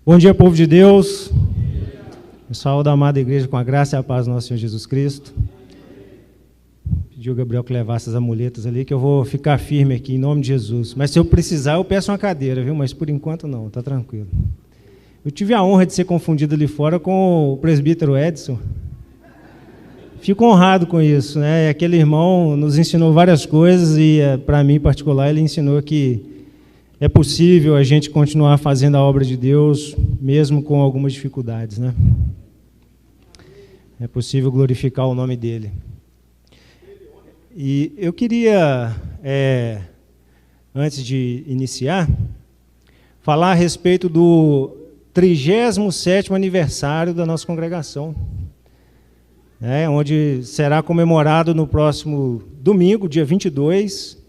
Bom dia, povo de Deus. Pessoal da amada igreja, com a graça e a paz do nosso Senhor Jesus Cristo. Pediu o Gabriel que levasse as amuletas ali, que eu vou ficar firme aqui, em nome de Jesus. Mas se eu precisar, eu peço uma cadeira, viu? Mas por enquanto não, está tranquilo. Eu tive a honra de ser confundido ali fora com o presbítero Edson. Fico honrado com isso, né? Aquele irmão nos ensinou várias coisas e, para mim em particular, ele ensinou que é possível a gente continuar fazendo a obra de Deus, mesmo com algumas dificuldades, né? É possível glorificar o nome dele. E eu queria, antes de iniciar, falar a respeito do 37º aniversário da nossa congregação, onde será comemorado no próximo domingo, dia 22,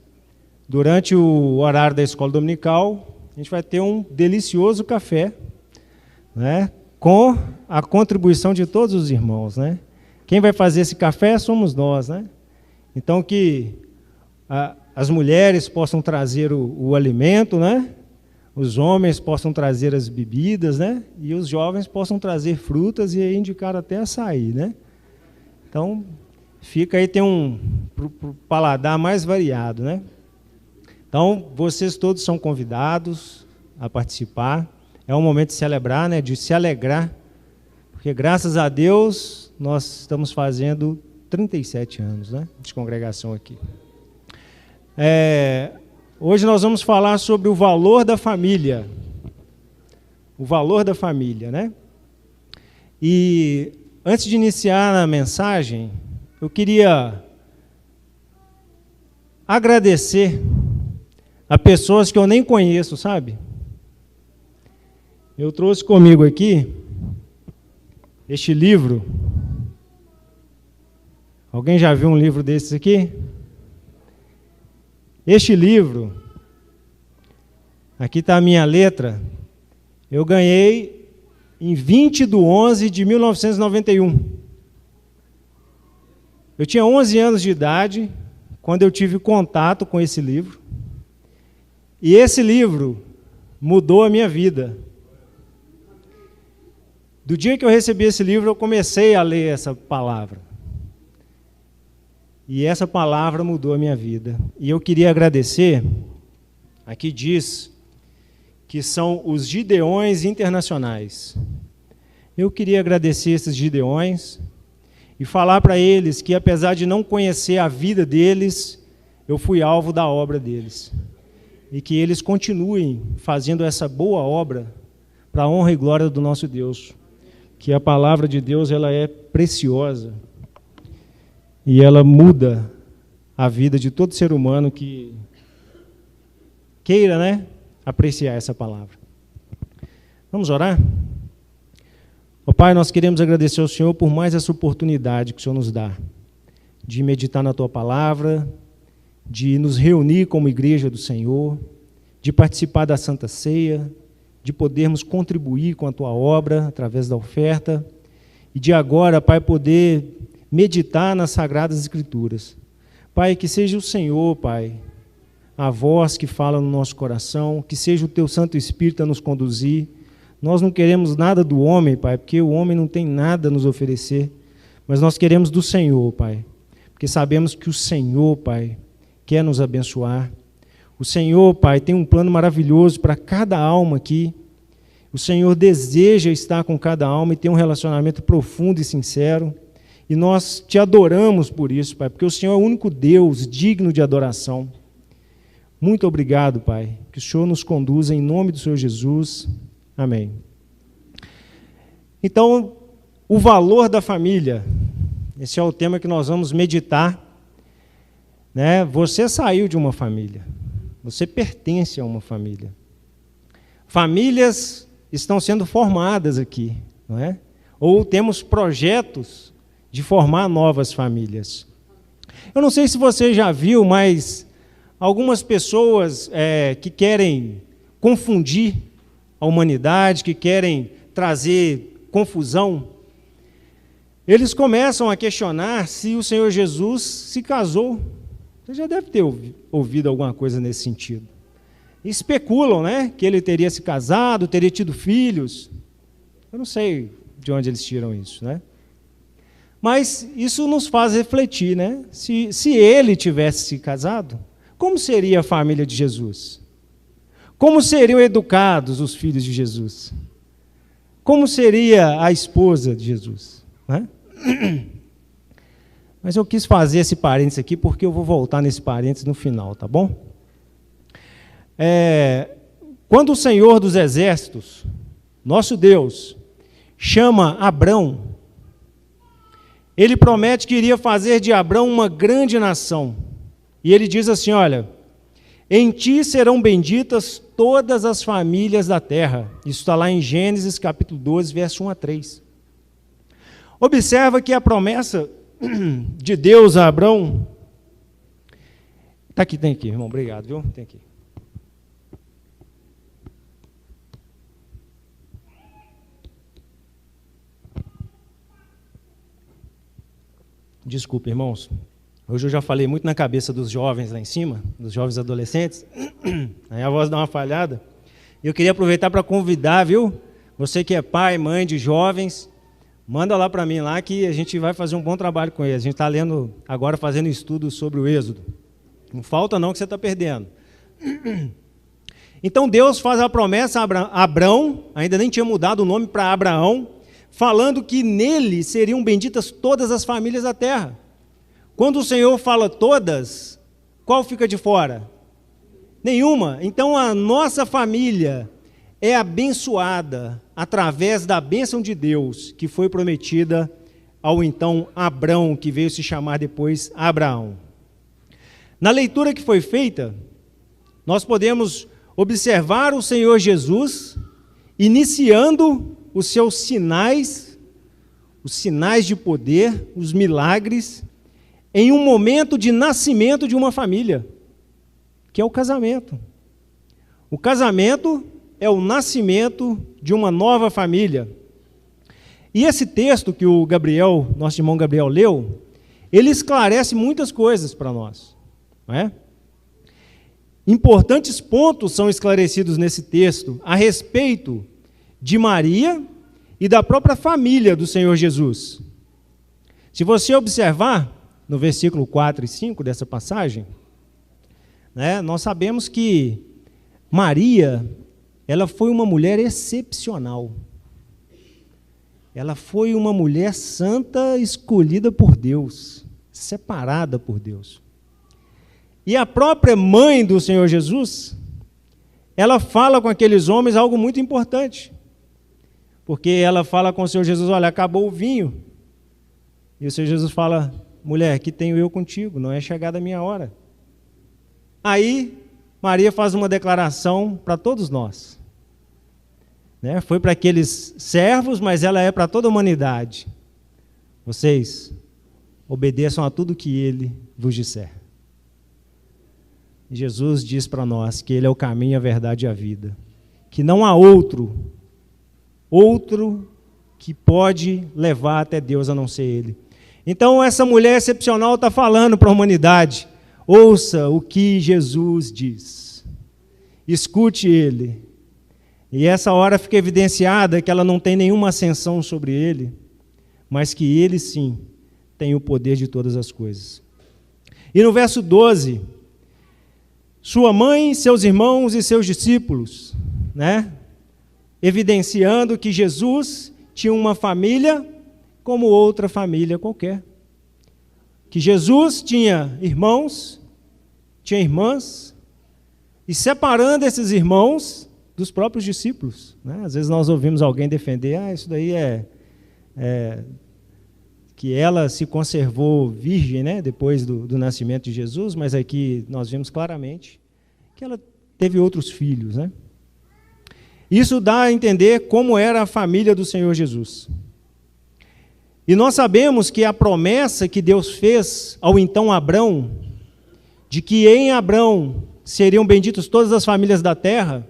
durante o horário da escola dominical. A gente vai ter um delicioso café, com a contribuição de todos os irmãos, né? Quem vai fazer esse café somos nós, né? Então, que as mulheres possam trazer o alimento, né? Os homens possam trazer as bebidas, né? E os jovens possam trazer frutas e indicar até açaí, né? Então, fica aí, tem pro paladar mais variado, né? Então, vocês todos são convidados a participar. É um momento de celebrar, né? De se alegrar, porque graças a Deus nós estamos fazendo 37 anos, né? De congregação aqui. Hoje nós vamos falar sobre o valor da família. O valor da família, né? E antes de iniciar a mensagem, eu queria agradecer a pessoas que eu nem conheço, sabe? Eu trouxe comigo aqui este livro. Alguém já viu um livro desses aqui? Este livro, aqui está a minha letra, eu ganhei em 20/11/1991. Eu tinha 11 anos de idade quando eu tive contato com esse livro. E esse livro mudou a minha vida. Do dia que eu recebi esse livro, eu comecei a ler essa palavra. E essa palavra mudou a minha vida. E eu queria agradecer, aqui diz que são os Gideões Internacionais. Eu queria agradecer esses Gideões e falar para eles que, apesar de não conhecer a vida deles, eu fui alvo da obra deles. E que eles continuem fazendo essa boa obra para a honra e glória do nosso Deus. Que a palavra de Deus, ela é preciosa e ela muda a vida de todo ser humano que queira, né, apreciar essa palavra. Vamos orar? Ó Pai, nós queremos agradecer ao Senhor por mais essa oportunidade que o Senhor nos dá de meditar na Tua palavra, de nos reunir como igreja do Senhor, de participar da Santa Ceia, de podermos contribuir com a Tua obra através da oferta, e de agora, Pai, poder meditar nas Sagradas Escrituras. Pai, que seja o Senhor, Pai, a voz que fala no nosso coração, que seja o Teu Santo Espírito a nos conduzir. Nós não queremos nada do homem, Pai, porque o homem não tem nada a nos oferecer, mas nós queremos do Senhor, Pai, porque sabemos que o Senhor, Pai, quer nos abençoar. O Senhor, Pai, tem um plano maravilhoso para cada alma aqui. O Senhor deseja estar com cada alma e ter um relacionamento profundo e sincero. E nós Te adoramos por isso, Pai, porque o Senhor é o único Deus digno de adoração. Muito obrigado, Pai. Que o Senhor nos conduza em nome do Senhor Jesus. Amém. Então, o valor da família. Esse é o tema que nós vamos meditar. Você saiu de uma família. Você pertence a uma família. Famílias estão sendo formadas aqui, não é? Ou temos projetos de formar novas famílias. Eu não sei se você já viu, mas algumas pessoas que querem confundir a humanidade, que querem trazer confusão, eles começam a questionar se o Senhor Jesus se casou. Você já deve ter ouvido alguma coisa nesse sentido. especulam, né, que ele teria se casado, teria tido filhos. Eu não sei de onde eles tiram isso, né? Mas isso nos faz refletir, né? Se ele tivesse se casado, como seria a família de Jesus? Como seriam educados os filhos de Jesus? Como seria a esposa de Jesus? Né? Mas eu quis fazer esse parênteses aqui porque eu vou voltar nesse parênteses no final, tá bom? Quando o Senhor dos Exércitos, nosso Deus, chama Abrão, ele promete que iria fazer de Abrão uma grande nação. E ele diz assim, olha, em ti serão benditas todas as famílias da terra. Isso está lá em Gênesis capítulo 12, verso 1 a 3. Observa que a promessa de Deus a Abrão... Tem aqui, irmão, obrigado, viu? Tem aqui. Desculpe, irmãos. Hoje eu já falei muito na cabeça dos jovens lá em cima, dos jovens adolescentes. Aí a voz dá uma falhada. Eu queria aproveitar para convidar, viu? Você que é pai, mãe de jovens, manda lá para mim lá que a gente vai fazer um bom trabalho com eles. A gente está lendo agora, fazendo estudo sobre o Êxodo. Não falta não que você está perdendo. Então Deus faz a promessa a Abrão, ainda nem tinha mudado o nome para Abraão, falando que nele seriam benditas todas as famílias da terra. Quando o Senhor fala todas, qual fica de fora? Nenhuma. Então a nossa família é abençoada através da bênção de Deus, que foi prometida ao então Abrão, que veio se chamar depois Abraão. Na leitura que foi feita, nós podemos observar o Senhor Jesus iniciando os seus sinais, os sinais de poder, os milagres, em um momento de nascimento de uma família, que é o casamento. O casamento é o nascimento de uma nova família. E esse texto que o Gabriel, nosso irmão Gabriel leu, ele esclarece muitas coisas para nós, não é? Importantes pontos são esclarecidos nesse texto a respeito de Maria e da própria família do Senhor Jesus. Se você observar no versículo 4 e 5 dessa passagem, né, nós sabemos que Maria, ela foi uma mulher excepcional. Ela foi uma mulher santa, escolhida por Deus, separada por Deus. E a própria mãe do Senhor Jesus, ela fala com aqueles homens algo muito importante. Porque ela fala com o Senhor Jesus, olha, acabou o vinho. E o Senhor Jesus fala, mulher, que tenho eu contigo, não é chegada a minha hora. Aí, Maria faz uma declaração para todos nós. Né? Foi para aqueles servos, mas ela é para toda a humanidade. Vocês obedeçam a tudo que Ele vos disser. Jesus diz para nós que Ele é o caminho, a verdade e a vida. Que não há outro que pode levar até Deus a não ser Ele. Então essa mulher excepcional está falando para a humanidade, ouça o que Jesus diz, escute Ele. E essa hora fica evidenciada que ela não tem nenhuma ascensão sobre Ele, mas que Ele sim tem o poder de todas as coisas. E no verso 12, sua mãe, seus irmãos e seus discípulos, né? Evidenciando que Jesus tinha uma família como outra família qualquer. Que Jesus tinha irmãos, tinha irmãs, e separando esses irmãos dos próprios discípulos. Né? Às vezes nós ouvimos alguém defender, isso daí que ela se conservou virgem, né, depois do nascimento de Jesus, mas aqui nós vemos claramente que ela teve outros filhos, né? Isso dá a entender como era a família do Senhor Jesus. E nós sabemos que a promessa que Deus fez ao então Abrão, de que em Abrão seriam benditas todas as famílias da terra,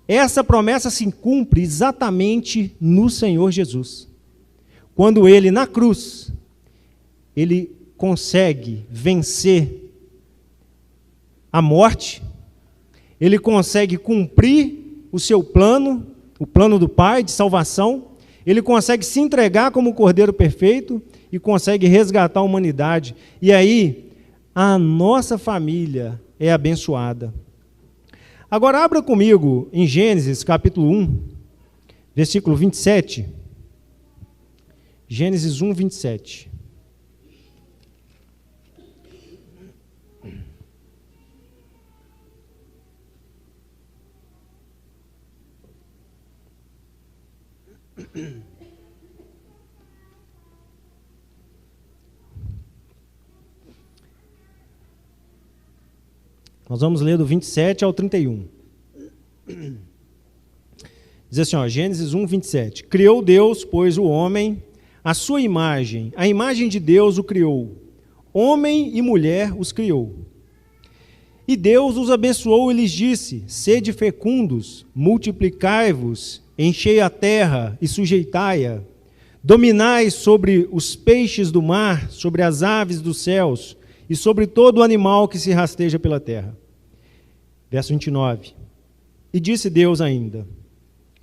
essa promessa se cumpre exatamente no Senhor Jesus. Quando Ele, na cruz, Ele consegue vencer a morte, ele consegue cumprir o seu plano, o plano do Pai de salvação, ele consegue se entregar como o Cordeiro perfeito e consegue resgatar a humanidade. E aí, a nossa família é abençoada. Agora, abra comigo em Gênesis, capítulo 1, versículo 27. Gênesis 1, 27. Nós vamos ler do 27 ao 31. Diz assim, Gênesis 1, 27. Criou Deus, pois, o homem, a sua imagem, a imagem de Deus o criou. Homem e mulher os criou. E Deus os abençoou e lhes disse, sede fecundos, multiplicai-vos, enchei a terra e sujeitai-a, dominai sobre os peixes do mar, sobre as aves dos céus e sobre todo o animal que se rasteja pela terra. Verso 29. E disse Deus ainda,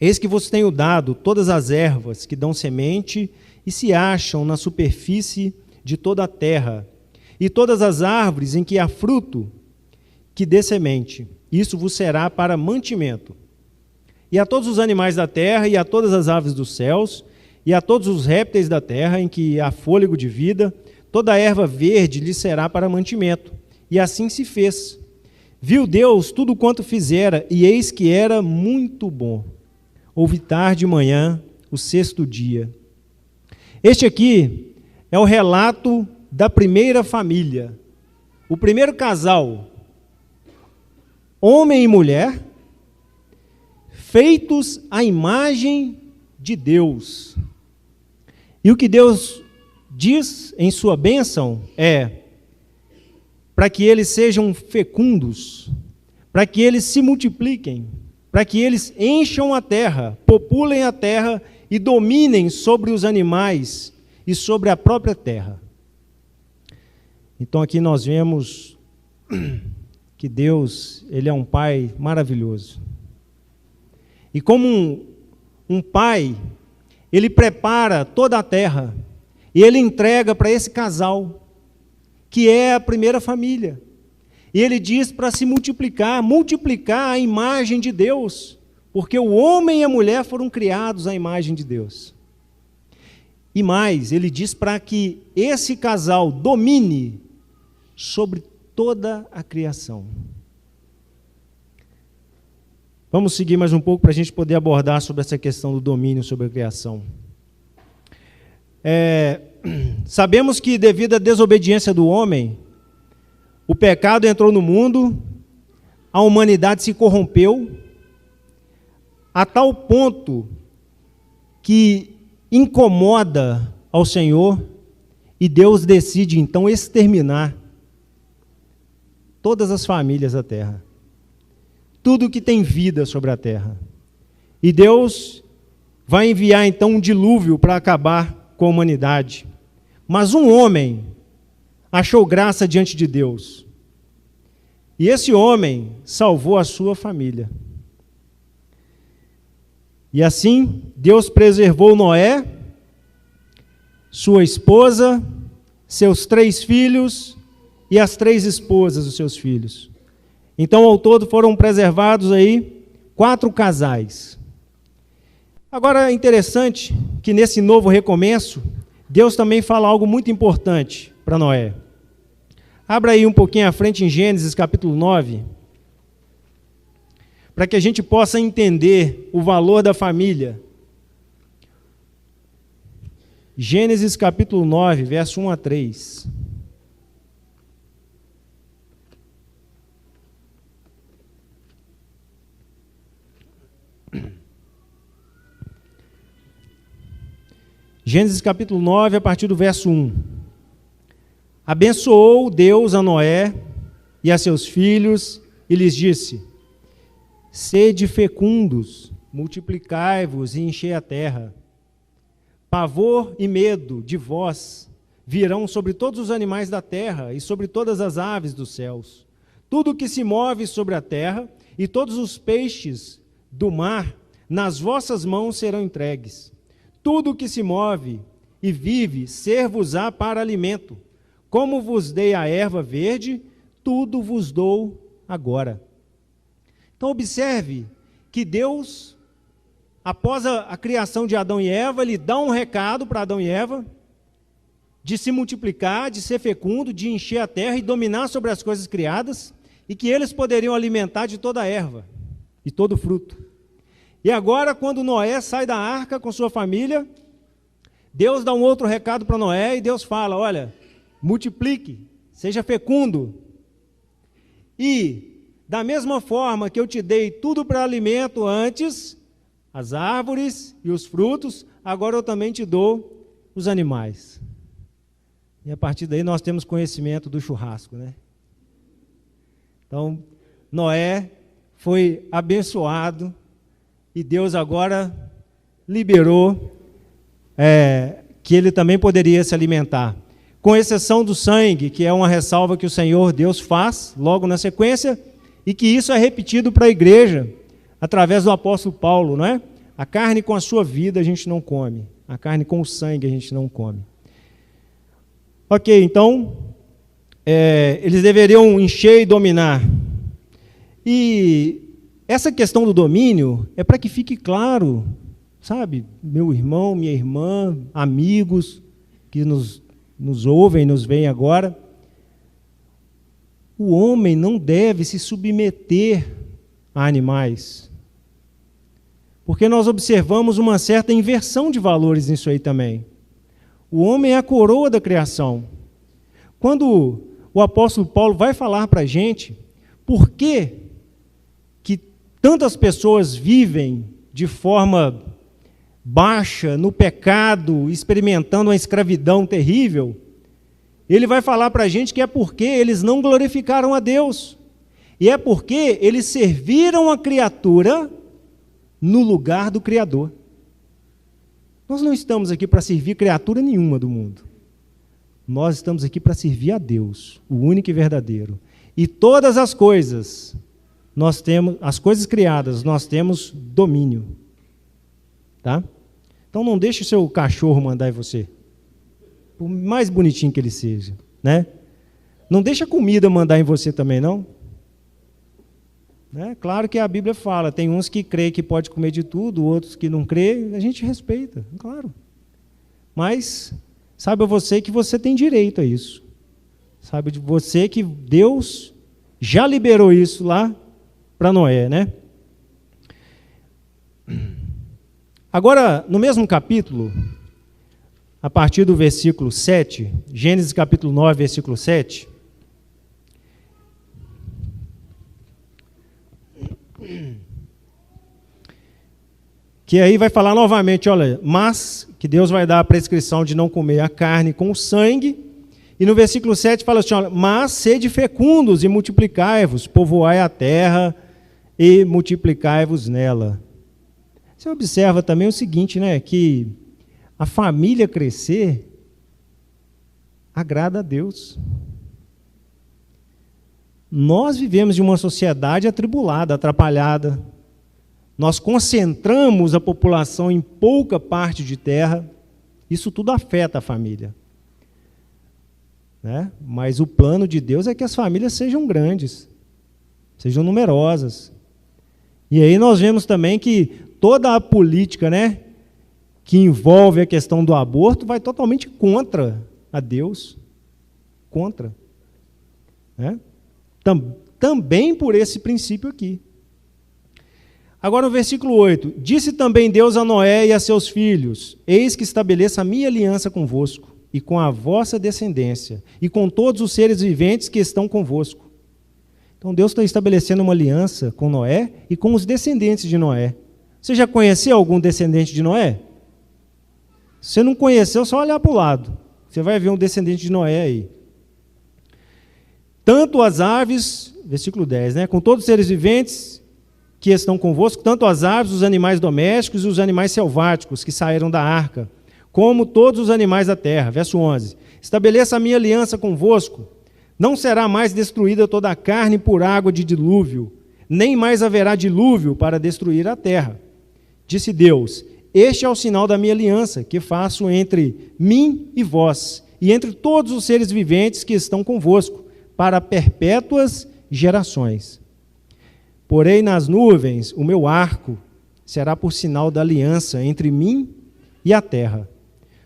eis que vos tenho dado todas as ervas que dão semente e se acham na superfície de toda a terra, e todas as árvores em que há fruto que dê semente, isso vos será para mantimento. E a todos os animais da terra, e a todas as aves dos céus, e a todos os répteis da terra, em que há fôlego de vida, toda a erva verde lhe será para mantimento. E assim se fez. Viu Deus tudo quanto fizera, e eis que era muito bom. Houve tarde e manhã, o sexto dia. Este aqui é o relato da primeira família. O primeiro casal, homem e mulher, feitos à imagem de Deus. E o que Deus diz em sua bênção é para que eles sejam fecundos, para que eles se multipliquem, para que eles encham a terra, populem a terra e dominem sobre os animais e sobre a própria terra. Então aqui nós vemos que Deus, Ele é um Pai maravilhoso. E como um pai, Ele prepara toda a terra e Ele entrega para esse casal, que é a primeira família. E Ele diz para se multiplicar a imagem de Deus, porque o homem e a mulher foram criados à imagem de Deus. E mais, Ele diz para que esse casal domine sobre toda a criação. Vamos seguir mais um pouco para a gente poder abordar sobre essa questão do domínio sobre a criação. Sabemos que devido à desobediência do homem, o pecado entrou no mundo, a humanidade se corrompeu, a tal ponto que incomoda ao Senhor, e Deus decide então exterminar todas as famílias da terra. Tudo que tem vida sobre a terra. E Deus vai enviar então um dilúvio para acabar com a humanidade. Mas um homem achou graça diante de Deus. E esse homem salvou a sua família. E assim, Deus preservou Noé, sua esposa, seus 3 filhos e as 3 esposas dos seus filhos. Então, ao todo, foram preservados aí 4 casais. Agora, é interessante que nesse novo recomeço, Deus também fala algo muito importante para Noé. Abra aí um pouquinho à frente em Gênesis, capítulo 9, para que a gente possa entender o valor da família. Gênesis, capítulo 9, verso 1 a 3. Gênesis capítulo 9, a partir do verso 1. Abençoou Deus a Noé e a seus filhos, e lhes disse, sede fecundos, multiplicai-vos e enchei a terra. Pavor e medo de vós virão sobre todos os animais da terra e sobre todas as aves dos céus. Tudo que se move sobre a terra, e todos os peixes do mar nas vossas mãos serão entregues. Tudo o que se move e vive, ser-vos-á para alimento. Como vos dei a erva verde, tudo vos dou agora. Então observe que Deus, após a criação de Adão e Eva, Ele dá um recado para Adão e Eva, de se multiplicar, de ser fecundo, de encher a terra e dominar sobre as coisas criadas, e que eles poderiam alimentar de toda a erva e todo o fruto. E agora, quando Noé sai da arca com sua família, Deus dá um outro recado para Noé, e Deus fala, olha, multiplique, seja fecundo, e da mesma forma que eu te dei tudo para alimento antes, as árvores e os frutos, agora eu também te dou os animais. E a partir daí nós temos conhecimento do churrasco, né? Então, Noé foi abençoado e Deus agora liberou que ele também poderia se alimentar. Com exceção do sangue, que é uma ressalva que o Senhor Deus faz logo na sequência, e que isso é repetido para a igreja através do apóstolo Paulo, não é? A carne com a sua vida a gente não come, a carne com o sangue a gente não come. Ok, então, eles deveriam encher e dominar. E essa questão do domínio é para que fique claro, sabe, meu irmão, minha irmã, amigos que nos ouvem, nos veem agora, o homem não deve se submeter a animais. Porque nós observamos uma certa inversão de valores nisso aí também. O homem é a coroa da criação. Quando o apóstolo Paulo vai falar para a gente por que tantas pessoas vivem de forma baixa, no pecado, experimentando uma escravidão terrível, ele vai falar para a gente que é porque eles não glorificaram a Deus. E é porque eles serviram a criatura no lugar do Criador. Nós não estamos aqui para servir criatura nenhuma do mundo. Nós estamos aqui para servir a Deus, o único e verdadeiro. E todas as coisas, nós temos, as coisas criadas, nós temos domínio. Tá? Então não deixe o seu cachorro mandar em você, por mais bonitinho que ele seja, né? Não deixe a comida mandar em você também, não. Claro que a Bíblia fala, tem uns que creem que pode comer de tudo, outros que não creem, a gente respeita, claro. Mas saiba você que você tem direito a isso. Saiba de você que Deus já liberou isso lá para Noé, né? Agora, no mesmo capítulo, a partir do versículo 7, Gênesis capítulo 9, versículo 7, que aí vai falar novamente, olha, mas que Deus vai dar a prescrição de não comer a carne com o sangue, e no versículo 7 fala assim, olha, mas sede fecundos e multiplicai-vos, povoai a terra e multiplicai-vos nela. Você observa também o seguinte, né, que a família crescer agrada a Deus. Nós vivemos de uma sociedade atribulada, atrapalhada. Nós concentramos a população em pouca parte de terra. Isso tudo afeta a família. Né? Mas o plano de Deus é que as famílias sejam grandes, sejam numerosas. E aí nós vemos também que toda a política, né, que envolve a questão do aborto vai totalmente contra a Deus. Contra. Né? Também por esse princípio aqui. Agora, no versículo 8, disse também Deus a Noé e a seus filhos, eis que estabeleço a minha aliança convosco, e com a vossa descendência, e com todos os seres viventes que estão convosco. Então, Deus está estabelecendo uma aliança com Noé e com os descendentes de Noé. Você já conheceu algum descendente de Noé? Se você não conheceu, só olhar para o lado. Você vai ver um descendente de Noé aí. Tanto as aves, versículo 10, né? Com todos os seres viventes que estão convosco, tanto as aves, os animais domésticos e os animais selváticos que saíram da arca, como todos os animais da terra. Verso 11. Estabeleça a minha aliança convosco. Não será mais destruída toda a carne por água de dilúvio. nem mais haverá dilúvio para destruir a terra. Disse Deus: este é o sinal da minha aliança, que faço entre mim e vós, e entre todos os seres viventes que estão convosco, para perpétuas gerações. Porém, nas nuvens, o meu arco será por sinal da aliança entre mim e a terra.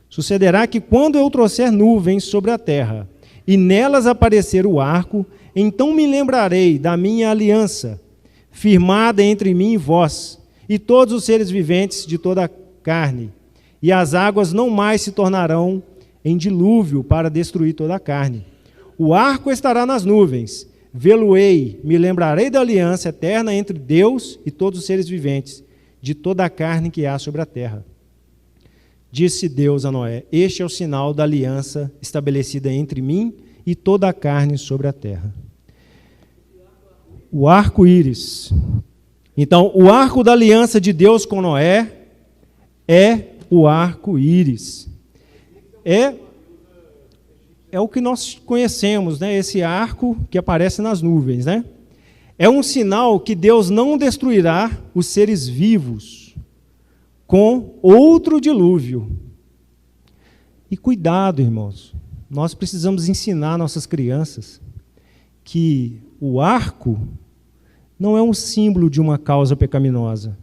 Sucederá que, quando eu trouxer nuvens sobre a terra, e nelas aparecer o arco, então me lembrarei da minha aliança, firmada entre mim e vós, e todos os seres viventes de toda a carne, e as águas não mais se tornarão em dilúvio para destruir toda a carne. O arco estará nas nuvens, vê-lo-ei, me lembrarei da aliança eterna entre Deus e todos os seres viventes, de toda a carne que há sobre a terra. Disse Deus a Noé: este é o sinal da aliança estabelecida entre mim e toda a carne sobre a terra. O arco-íris. Então, o arco da aliança de Deus com Noé é o arco-íris. É o que nós conhecemos, né? Esse arco que aparece nas nuvens, né? É um sinal que Deus não destruirá os seres vivos com outro dilúvio. E cuidado, irmãos, nós precisamos ensinar nossas crianças que o arco não é um símbolo de uma causa pecaminosa,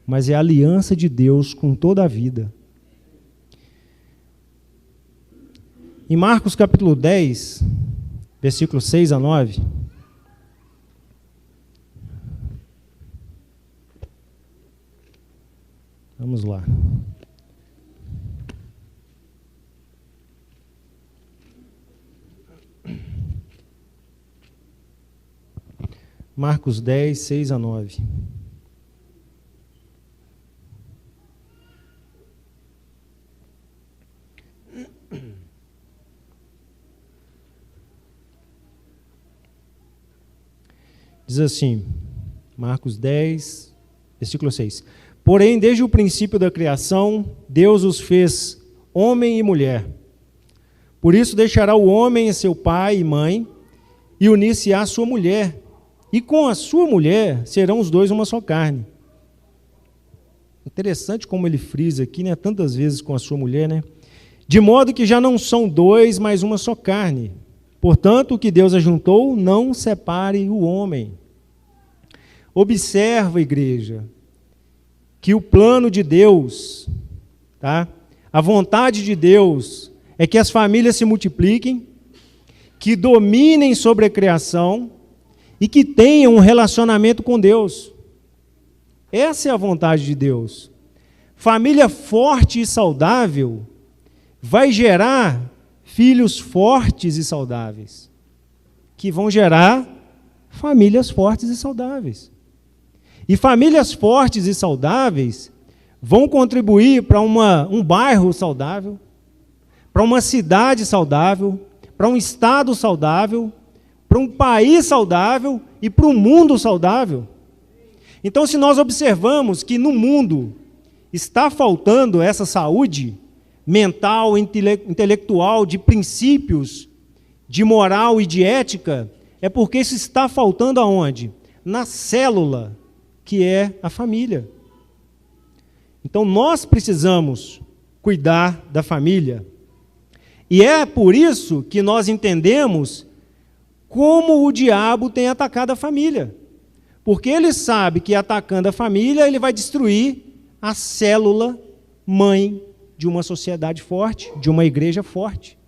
mas é a aliança de Deus com toda a vida. Em Marcos capítulo 10, versículos 6 a 9, vamos lá. Marcos 10, 6 a 9. Diz assim, Marcos 10, versículo 6. Porém, desde o princípio da criação, Deus os fez homem e mulher. Por isso deixará o homem seu pai e mãe, e unir-se à sua mulher, e com a sua mulher serão os dois uma só carne. Interessante como ele frisa aqui, né? Tantas vezes com a sua mulher, né? De modo que já não são dois, mas uma só carne. Portanto, o que Deus ajuntou, não separe o homem. Observa, igreja, que o plano de Deus, tá? A vontade de Deus é que as famílias se multipliquem, que dominem sobre a criação e que tenham um relacionamento com Deus. Essa é a vontade de Deus. Família forte e saudável vai gerar filhos fortes e saudáveis, que vão gerar famílias fortes e saudáveis. E famílias fortes e saudáveis vão contribuir para um bairro saudável, para uma cidade saudável, para um estado saudável, para um país saudável e para um mundo saudável. Então, se nós observamos que no mundo está faltando essa saúde mental, intelectual, de princípios, de moral e de ética, é porque isso está faltando aonde? Na célula, que é a família. Então, nós precisamos cuidar da família. E é por isso que nós entendemos como o diabo tem atacado a família. Porque ele sabe que atacando a família, ele vai destruir a célula mãe de uma sociedade forte, de uma igreja forte.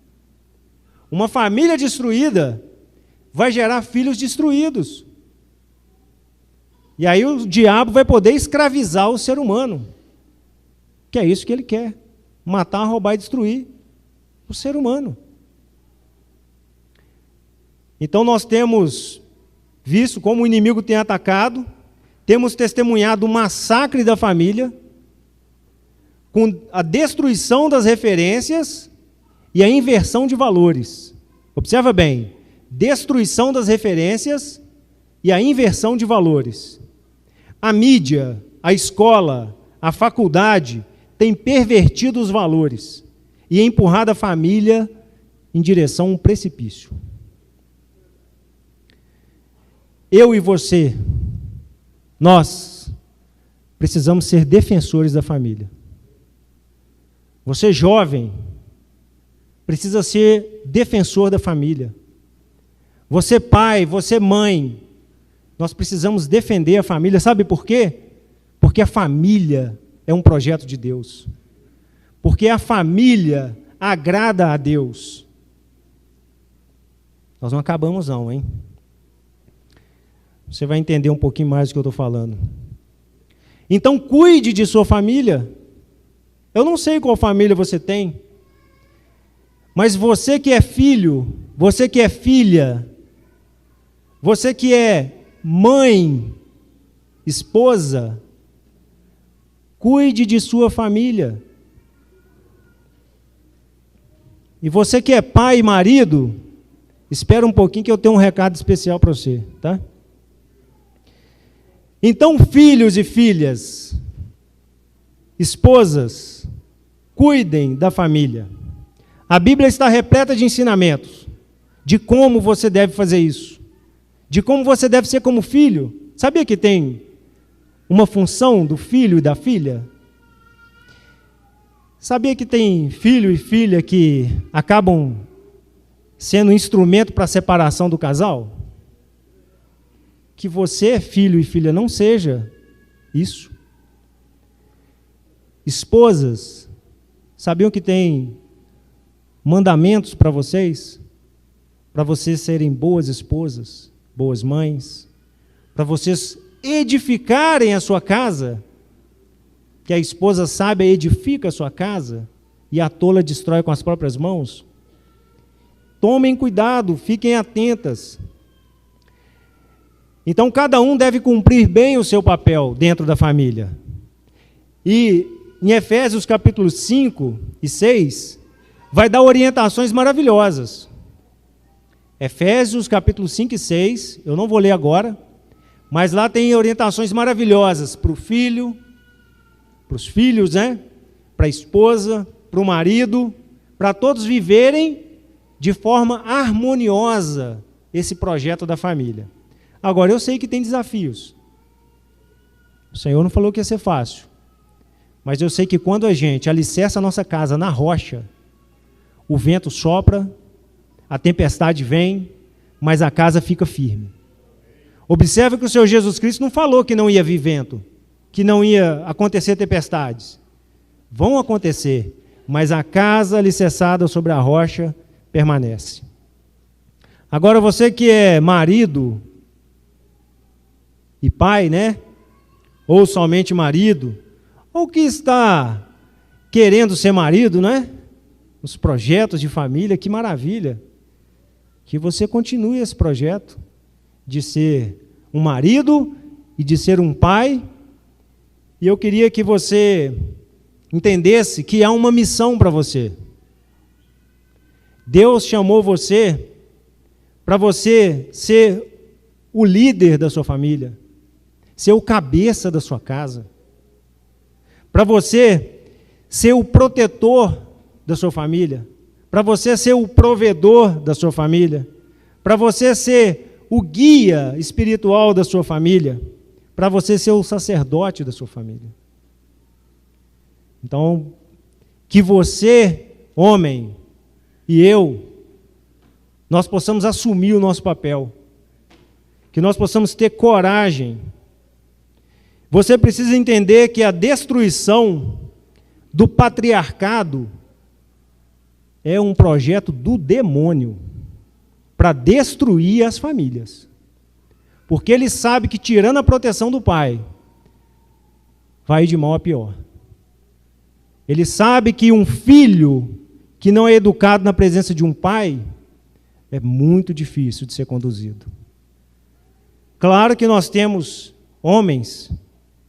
Uma família destruída vai gerar filhos destruídos. E aí o diabo vai poder escravizar o ser humano. Que é isso que ele quer. Matar, roubar e destruir o ser humano. Então nós temos visto como o inimigo tem atacado, temos testemunhado o massacre da família, com a destruição das referências e a inversão de valores. Observa bem, destruição das referências e a inversão de valores. A mídia, a escola, a faculdade têm pervertido os valores e empurrado a família em direção a um precipício. Eu e você nós precisamos ser defensores da família. Você jovem precisa ser defensor da família. Você pai, você mãe, nós precisamos defender a família. Sabe por quê? Porque a família é um projeto de Deus. Porque a família agrada a Deus. Nós não acabamos não, hein? Você vai entender um pouquinho mais do que eu estou falando. Então, cuide de sua família. Eu não sei qual família você tem, mas você que é filho, você que é filha, você que é mãe, esposa, cuide de sua família. E você que é pai e marido, espera um pouquinho que eu tenho um recado especial para você, tá? Então, filhos e filhas, esposas, cuidem da família. A Bíblia está repleta de ensinamentos, de como você deve fazer isso, de como você deve ser como filho. Sabia que tem uma função do filho e da filha? Sabia que tem filho e filha que acabam sendo instrumento para a separação do casal? Que você, filho e filha, não seja isso. Esposas, sabiam que tem mandamentos para vocês serem boas esposas, boas mães, para vocês edificarem a sua casa, que a esposa sábia edifica a sua casa e a tola destrói com as próprias mãos? Tomem cuidado, fiquem atentas. Então, cada um deve cumprir bem o seu papel dentro da família. E em Efésios capítulos 5 e 6, vai dar orientações maravilhosas. Efésios capítulos 5 e 6, eu não vou ler agora, mas lá tem orientações maravilhosas para o filho, para os filhos, né? Para a esposa, para o marido, para todos viverem de forma harmoniosa esse projeto da família. Agora, eu sei que tem desafios. O Senhor não falou que ia ser fácil. Mas eu sei que quando a gente alicerça a nossa casa na rocha, o vento sopra, a tempestade vem, mas a casa fica firme. Observe que o Senhor Jesus Cristo não falou que não ia vir vento, que não ia acontecer tempestades. Vão acontecer, mas a casa alicerçada sobre a rocha permanece. Agora, você que é marido e pai, né? Ou somente marido, ou que está querendo ser marido, né? Os projetos de família, que maravilha. Que você continue esse projeto de ser um marido e de ser um pai. E eu queria que você entendesse que há uma missão para você. Deus chamou você para você ser o líder da sua família, ser o cabeça da sua casa, para você ser o protetor da sua família, para você ser o provedor da sua família, para você ser o guia espiritual da sua família, para você ser o sacerdote da sua família. Então, que você, homem, e eu, nós possamos assumir o nosso papel, que nós possamos ter coragem. Você precisa entender que a destruição do patriarcado é um projeto do demônio para destruir as famílias. Porque ele sabe que, tirando a proteção do pai, vai de mal a pior. Ele sabe que um filho que não é educado na presença de um pai é muito difícil de ser conduzido. Claro que nós temos homens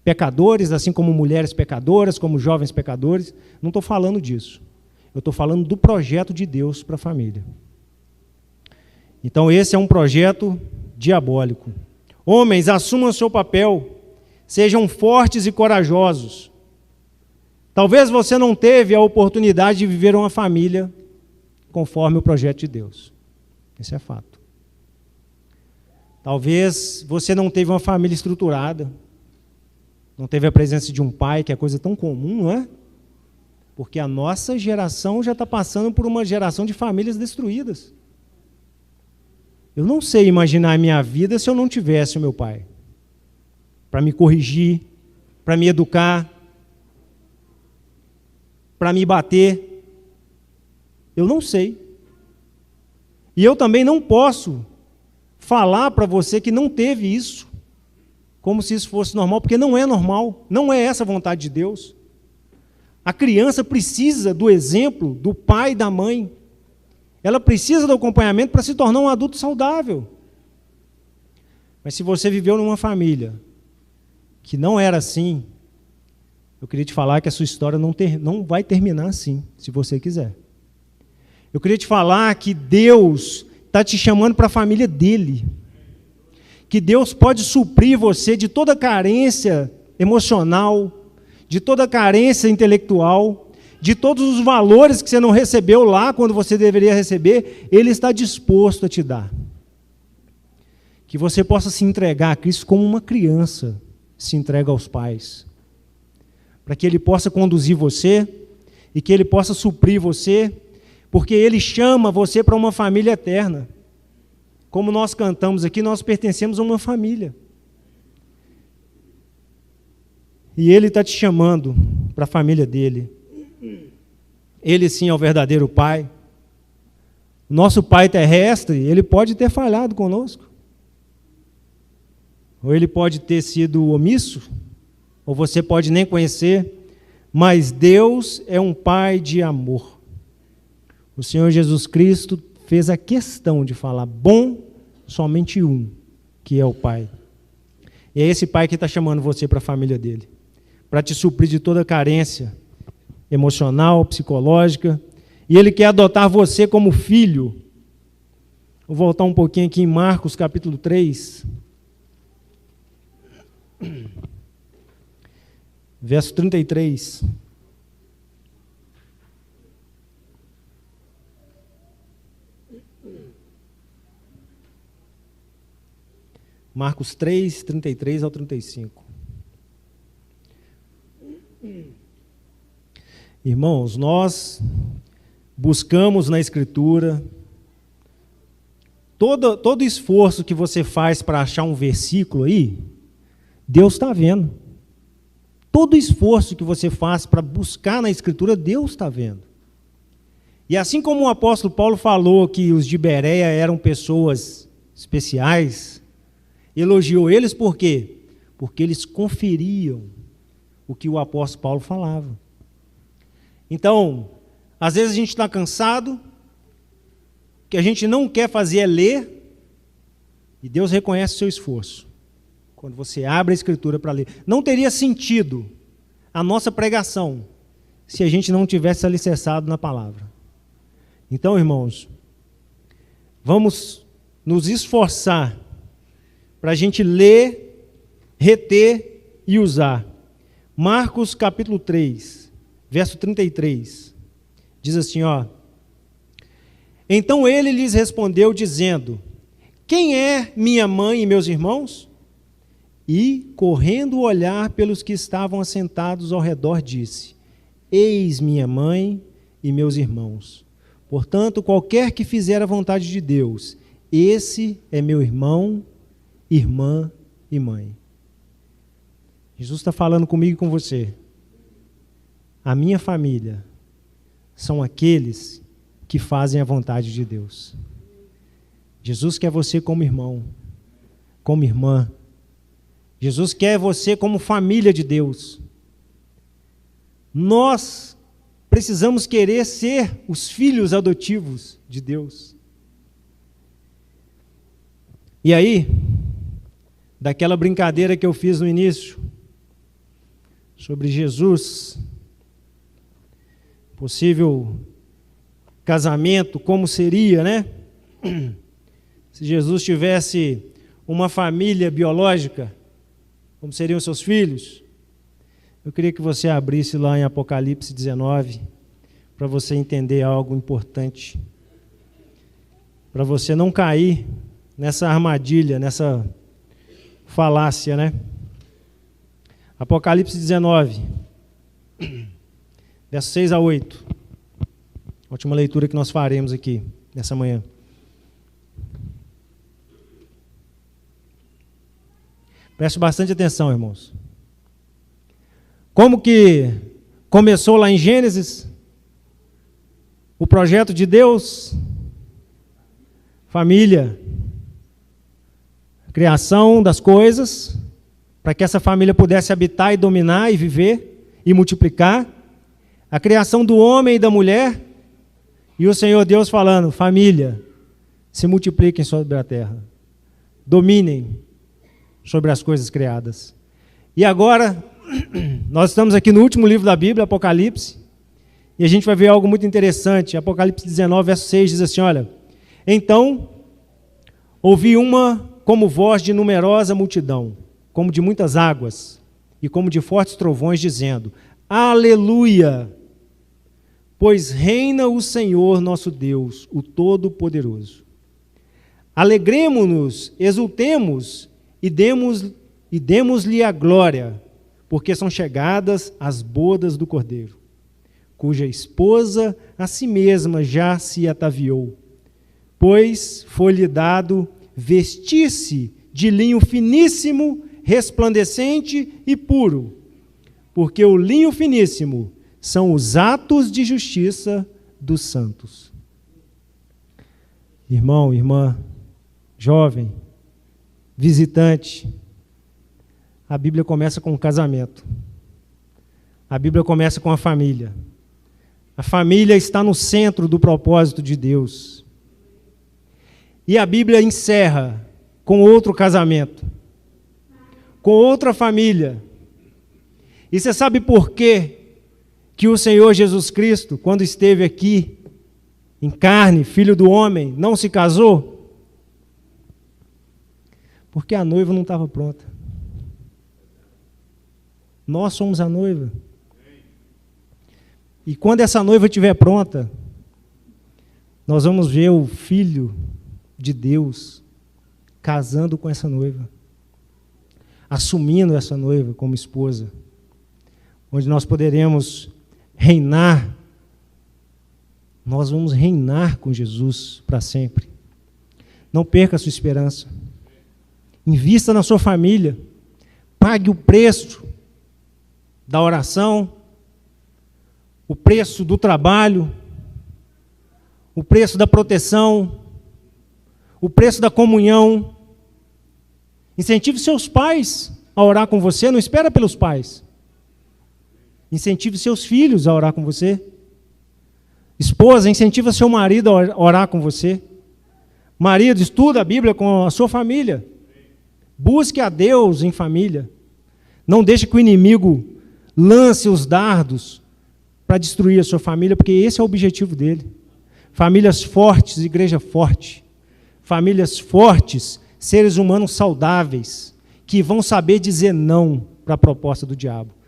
pecadores, assim como mulheres pecadoras, como jovens pecadores. Não estou falando disso. Eu estou falando do projeto de Deus para a família. Então, esse é um projeto diabólico. Homens, assumam seu papel, sejam fortes e corajosos. Talvez você não teve a oportunidade de viver uma família conforme o projeto de Deus. Esse é fato. Talvez você não teve uma família estruturada, não teve a presença de um pai, que é coisa tão comum, não é? Porque a nossa geração já está passando por uma geração de famílias destruídas. Eu não sei imaginar a minha vida se eu não tivesse o meu pai. Para me corrigir, para me educar, para me bater. Eu não sei. E eu também não posso falar para você que não teve isso, como se isso fosse normal, porque não é normal, não é essa a vontade de Deus. A criança precisa do exemplo do pai e da mãe. Ela precisa do acompanhamento para se tornar um adulto saudável. Mas se você viveu numa família que não era assim, eu queria te falar que a sua história não vai terminar assim, se você quiser. Eu queria te falar que Deus está te chamando para a família dele. Que Deus pode suprir você de toda carência emocional, de toda carência intelectual, de todos os valores que você não recebeu lá quando você deveria receber, Ele está disposto a te dar. Que você possa se entregar a Cristo como uma criança se entrega aos pais. Para que Ele possa conduzir você e que Ele possa suprir você, porque Ele chama você para uma família eterna. Como nós cantamos aqui, nós pertencemos a uma família. E Ele está te chamando para a família dEle. Ele sim é o verdadeiro Pai. Nosso Pai terrestre, Ele pode ter falhado conosco. Ou Ele pode ter sido omisso, ou você pode nem conhecer, mas Deus é um Pai de amor. O Senhor Jesus Cristo fez a questão de falar bom somente um, que é o Pai. E é esse Pai que está chamando você para a família dele, para te suprir de toda carência emocional, psicológica, e Ele quer adotar você como filho. Vou voltar um pouquinho aqui em Marcos capítulo 3, verso 33. Marcos 3, 33 ao 35. Irmãos, nós buscamos na Escritura, todo esforço que você faz para achar um versículo aí, Deus está vendo. Todo esforço que você faz para buscar na Escritura, Deus está vendo. E assim como o apóstolo Paulo falou que os de Bereia eram pessoas especiais, elogiou eles por quê? Porque eles conferiam o que o apóstolo Paulo falava. Então, às vezes a gente está cansado, o que a gente não quer fazer é ler, e Deus reconhece o seu esforço. Quando você abre a Escritura para ler. Não teria sentido a nossa pregação se a gente não tivesse alicerçado na palavra. Então, irmãos, vamos nos esforçar para a gente ler, reter e usar. Marcos capítulo 3, verso 33, diz assim, ó. Então ele lhes respondeu dizendo, quem é minha mãe e meus irmãos? E, correndo olhar pelos que estavam assentados ao redor, disse, eis minha mãe e meus irmãos. Portanto, qualquer que fizer a vontade de Deus, esse é meu irmão, irmã e mãe. Jesus está falando comigo e com você. A minha família são aqueles que fazem a vontade de Deus. Jesus quer você como irmão, como irmã. Jesus quer você como família de Deus. Nós precisamos querer ser os filhos adotivos de Deus. E aí, daquela brincadeira que eu fiz no início, sobre Jesus, possível casamento, como seria, né? Se Jesus tivesse uma família biológica, como seriam seus filhos? Eu queria que você abrisse lá em Apocalipse 19, para você entender algo importante. Para você não cair nessa armadilha, nessa falácia, né? Apocalipse 19, versos 6 a 8. Última leitura que nós faremos aqui, nessa manhã. Preste bastante atenção, irmãos. Como que começou lá em Gênesis o projeto de Deus? Família. Criação das coisas, para que essa família pudesse habitar e dominar e viver e multiplicar. A criação do homem e da mulher. E o Senhor Deus falando, família, se multipliquem sobre a terra. Dominem sobre as coisas criadas. E agora, nós estamos aqui no último livro da Bíblia, Apocalipse, e a gente vai ver algo muito interessante. Apocalipse 19, verso 6 diz assim, olha, então, ouvi uma como voz de numerosa multidão, como de muitas águas, e como de fortes trovões, dizendo, aleluia, pois reina o Senhor nosso Deus, o Todo-Poderoso. Alegremo-nos, exultemos, e demos-lhe a glória, porque são chegadas as bodas do Cordeiro, cuja esposa a si mesma já se ataviou, pois foi-lhe dado vestir-se de linho finíssimo, resplandecente e puro, porque o linho finíssimo são os atos de justiça dos santos. Irmão, irmã, jovem, visitante, a Bíblia começa com o casamento. A Bíblia começa com a família. A família está no centro do propósito de Deus. E a Bíblia encerra com outro casamento, com outra família. E você sabe por quê que o Senhor Jesus Cristo, quando esteve aqui, em carne, filho do homem, não se casou? Porque a noiva não estava pronta. Nós somos a noiva. E quando essa noiva estiver pronta, nós vamos ver o Filho de Deus casando com essa noiva, assumindo essa noiva como esposa, onde nós poderemos reinar. Nós vamos reinar com Jesus para sempre. Não perca a sua esperança. Invista na sua família. Pague o preço da oração, o preço do trabalho, o preço da proteção, o preço da comunhão. Incentive seus pais a orar com você, não espera pelos pais. Incentive seus filhos a orar com você. Esposa, incentiva seu marido a orar com você. Marido, estuda a Bíblia com a sua família. Busque a Deus em família. Não deixe que o inimigo lance os dardos para destruir a sua família, porque esse é o objetivo dele. Famílias fortes, igreja forte. Famílias fortes, seres humanos saudáveis, que vão saber dizer não para a proposta do diabo.